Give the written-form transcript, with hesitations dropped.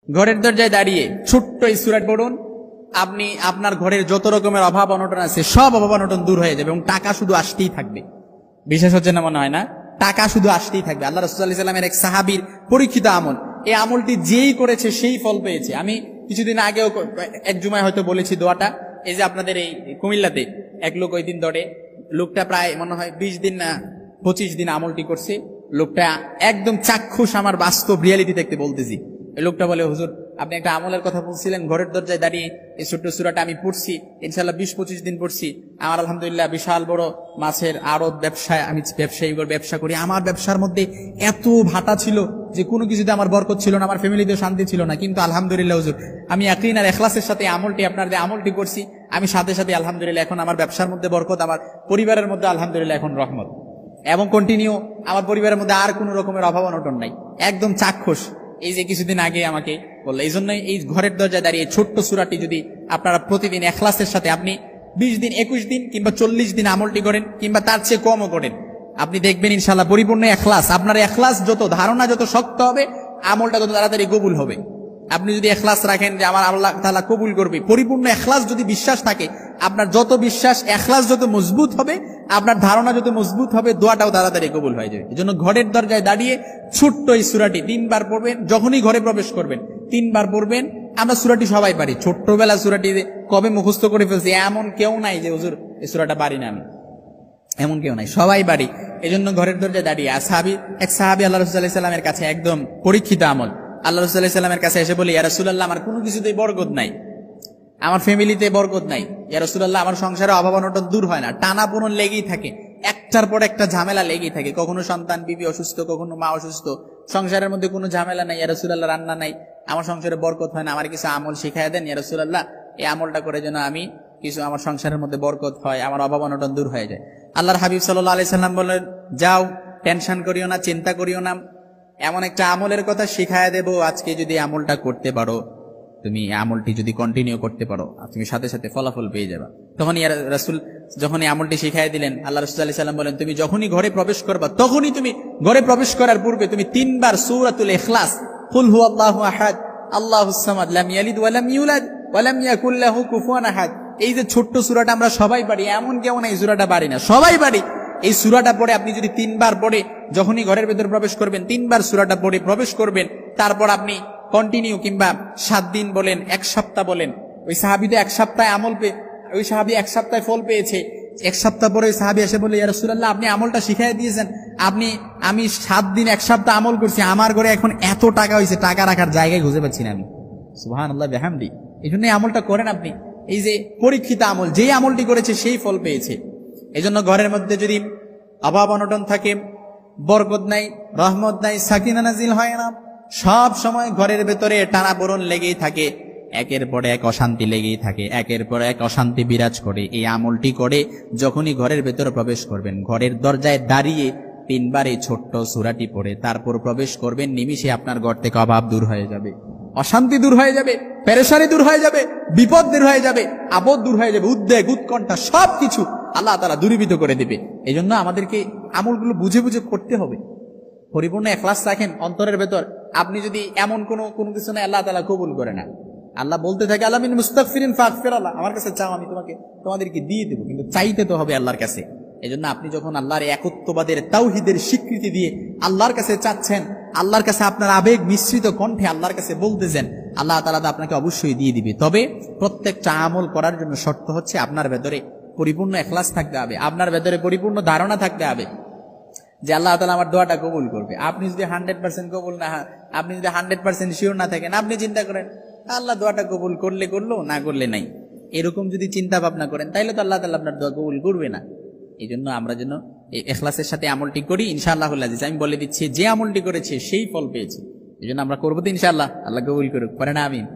ঘরের দরজায় দাঁড়িয়ে ছোট্ট এই সূরা পড়ুন, আপনি আপনার ঘরের যত রকমের অভাব অনটন আছে সব অভাব অনটন দূর হয়ে যাবে এবং টাকা শুধু আসতেই থাকবে। বিশ্বাস হচ্ছে না মনে হয় না? টাকা শুধু আসতেই থাকবে। আল্লাহ রাসূল সাল্লাল্লাহু আলাইহি ওয়াসাল্লামের এক সাহাবীর পরীক্ষিত আমল, এই আমলটি যেই করেছে সেই ফল পেয়েছে। আমি কিছুদিন আগেও এক জুমায় হয়তো বলেছি দোয়াটা, এই যে আপনাদের এই কুমিল্লাতে এক লোক ওই দিন ধরে, লোকটা প্রায় মনে হয় 20 দিন না 25 দিন আমলটি করছে। লোকটা একদম চাক্ষুষ, আমার বাস্তব রিয়ালিটি দেখতে বলতেছি। এই লোকটা বলে, হুজুর আপনি একটা আমলের কথা বলছিলেন, ঘরের দরজায় দাঁড়িয়ে এই ছোট্ট সূরাটা আমি পড়ছি, ইনশাআল্লাহ 20-25 দিন পড়ছি। আমার আলহামদুলিল্লাহ বিশাল বড় মাছের আড়ত ব্যবসায়, আমি ব্যবসা করি। আমার ব্যবসার মধ্যে এত ভাটা ছিল যে কোনো কিছুতে আমার বরকত ছিল না, আমার ফ্যামিলিতেও শান্তি ছিল না, কিন্তু আলহামদুলিল্লাহ হুজুর আমি ইয়াকিন আর ইখলাসের সাথে আমলটি, আপনার যে আমলটি করছি, আমি সাথে সাথে আলহামদুলিল্লাহ এখন আমার ব্যবসার মধ্যে বরকত, আমার পরিবারের মধ্যে আলহামদুলিল্লাহ এখন রহমত, এবং কন্টিনিউ আমার পরিবারের মধ্যে আর কোনো রকমের অভাব অনটন নাই, একদম চাক্ষুষ। এই যে কিছুদিন আগে আমাকে বললো, এই জন্যই এই ঘরের দরজায় দাঁড়িয়ে ছোট্ট সূরাটি যদি আপনারা প্রতিদিন ইখলাসের সাথে আপনি 20 দিন 21 দিন কিংবা 40 দিন আমলটি করেন, কিংবা তার চেয়ে কমও করেন, আপনি দেখবেন ইনশাআল্লাহ পরিপূর্ণ ইখলাস, আপনার ইখলাস যত, ধারণা যত শক্ত হবে, আমলটা তত তাড়াতাড়ি কবুল হবে। আপনি যদি ইখলাস রাখেন যে আমার আল্লাহ তাআলা কবুল করবে, পরিপূর্ণ ইখলাস যদি বিশ্বাস থাকে, আপনার যত বিশ্বাস, ইখলাস যত মজবুত হবে, আপনার ধারণা যত মজবুত হবে, দোয়াটাও তাড়াতাড়ি কবুল হয়ে যাবে। এজন্য ঘরের দরজায় দাঁড়িয়ে ছোট্ট এই সূরাটি 3 বার পড়বেন। যখনই ঘরে প্রবেশ করবেন 3 বার পড়বেন। আমরা সূরাটি সবাই পারি, ছোট্টবেলা সূরাটি কবে মুখস্থ করে ফেলছি এমন কেউ নাই যে হুজুর এই সূরাটা পারি না আমি, এমন কেউ নাই, সবাই পারি। এজন্য ঘরের দরজায় দাঁড়িয়ে এক সাহাবী আল্লাহ রাসূল সাল্লাল্লাহু আলাইহি ওয়াসাল্লামের কাছে, একদম পরীক্ষিত আমল, আল্লাহ রাসূল সাল্লাল্লাহু আলাইহি ওয়াসাল্লামের কাছে এসে বলি, ইয়া রাসূলুল্লাহ আমার কোনো কিছুতেই বরকত নাই, আমার ফ্যামিলিতে বরকত নাই, ইয়া রাসূলুল্লাহ আমার সংসারে অভাব অনটন দূর হয় না, টানাপোড়েন লেগেই থাকে, একটার পর একটা ঝামেলা লেগেই থাকে, কখনো সন্তান বিবি অসুস্থ, কখনো মা অসুস্থ, সংসারের মধ্যে কোনো ঝামেলা নাই, ইয়া রাসূলুল্লাহ রান্না নাই, আমার সংসারে বরকত হয় না, আমার কিছু আমল শিখায় দেন ইয়া রাসূলুল্লাহ, এই আমলটা করে যেন আমি কিছু আমার সংসারের মধ্যে বরকত হয়, আমার অভাব অনটন দূর হয়ে যায়। আল্লাহর হাবিব সাল্লাল্লাহু আলাইহি সাল্লাম বলেন, যাও টেনশন করিও না, চিন্তা করিও না, এমন একটা আমলের কথা শিখায় দেব, আজকে যদি আমলটা করতে পারো, তুমি আমলটি যদি কন্টিনিউ করতে পারো, তুমি সাথে সাথে ফলাফল পেয়ে যাবে। তখন ইয়া রাসূল যখন এই আমলটি শিখাই দিলেন, আল্লাহ রাসূল সাল্লাল্লাহু আলাইহি সাল্লাম বলেন, তুমি যখনই ঘরে প্রবেশ করবা, তখনই তুমি ঘরে প্রবেশ করার পূর্বে তুমি 3 বার সূরাতুল ইখলাস, কুল হুয়াল্লাহু আহাদ, আল্লাহুস সামাদ, লাম ইয়ালিদ ওয়া লাম ইউলাদ ওয়া লাম ইয়াকুল লাহু কুফুয়ান আহাদ, এই যে ছোট্ট সূরাটা আমরা সবাই পারি, এমন কেউ নাই সূরাটা পারি না, সবাই পারি। এই সূরাটা পড়ে আপনি যদি 3 বার পড়ে যখনই ঘরের ভেতর প্রবেশ করবেন, 3 বার সূরাটা পড়ে প্রবেশ করবেন, তারপর আপনি কন্টিনিউ, কিংবা 7 দিন বলেন, 1 সপ্তাহ বলেন। ওই সাহাবী তো 1 সপ্তাহে ওই সাহাবী 1 সপ্তাহে ফল পেয়েছে। 1 সপ্তাহ পরে ওই সাহাবী এসে বলে, ইয়া রাসূলুল্লাহ আপনি আমলটা শিখিয়ে দিয়েছেন, আমি 7 দিন 1 সপ্তাহ আমল করছি, আমার ঘরে এখন এত টাকা হয়েছে, টাকা রাখার জায়গায় খুঁজে পাচ্ছি না আমি। সুবহানাল্লাহ বিহামদি। এই জন্য আমলটা করেন আপনি, এই যে পরীক্ষিত আমল, যেই আমলটি করেছে সেই ফল পেয়েছে। এই জন্য ঘরের মধ্যে যদি অভাব অনটন থাকে, বরকত নাই, রহমত নাই, সাকিনা নাজিল হয় না, সব সময় ঘরের ভেতরে টানাপোড়েন লেগেই থাকে, একের পর এক অশান্তি লেগেই থাকে, একের পর এক অশান্তি বিরাজ করে, এই আমলটি করে যখনই ঘরের ভেতরে প্রবেশ করবেন, ঘরের দরজায় দাঁড়িয়ে 3 বার এই ছোট্ট সূরাটি পড়ে তারপর প্রবেশ করবেন, নিমিষে আপনার ঘর থেকে অভাব দূর হয়ে যাবে, অশান্তি দূর হয়ে যাবে, পেরেশানি দূর হয়ে যাবে, বিপদ দূর হয়ে যাবে, আপদ দূর হয়ে যাবে, উদ্বেগ উৎকণ্ঠা সবকিছু আল্লাহ তাআলা দূরীভূত করে দিবে। এই জন্য আমাদেরকে আমলগুলো বুঝে বুঝে করতে হবে। পরিপূর্ণ ইখলাস রাখেন অন্তরের ভেতর। আপনি যদি এমন কোনো কিছু নাই, আল্লাহ তাআলা কবুল করে না। আল্লাহ বলতে থাকে, আল্লাহ মিন মুস্তাগফিরিন ফাগফিরাল্লাহ, আমার কাছে চাও আমি তোমাদেরকে দিয়ে দেবো, কিন্তু চাইতে তো হবে আল্লাহর কাছে। এই জন্য আপনি যখন আল্লাহর একত্ববাদের তাওহীদের স্বীকৃতি দিয়ে আল্লাহর কাছে চাচ্ছেন, আল্লাহর কাছে আপনার আবেগ মিশ্রিত কণ্ঠে আল্লাহর কাছে বলতেছেন, আল্লাহ তাআলা আপনাকে অবশ্যই দিয়ে দিবে। তবে প্রত্যেকটা আমল করার জন্য শর্ত হচ্ছে আপনার ভেতরে পরিপূর্ণ ইখলাস থাকতে হবে, আপনার ভেতরে পরিপূর্ণ ধারণা থাকতে হবে যে আল্লাহ তাআলা আমার দোয়াটা কবুল করবে। আপনি যদি 100% কবুল না, আপনি যদি 100% শিওর না থাকেন, আপনি চিন্তা করেন আল্লাহ দোয়াটা কবুল করলে করলো, না করলে নাই, এরকম যদি চিন্তা ভাবনা করেন, তাইলে তো আল্লাহ তাআলা আপনার দোয়া কবুল করবে না। এই জন্য আমরা যেন এই ইখলাসের সাথে আমলটি করি, ইনশাআল্লাহুল আজিজ। আমি বলে দিচ্ছি, যে আমলটি করেছে সেই ফল পেয়েছে। এই জন্য আমরা করবো তো ইনশাআল্লাহ, আল্লাহ কবুল করুক, পারেন আমিন।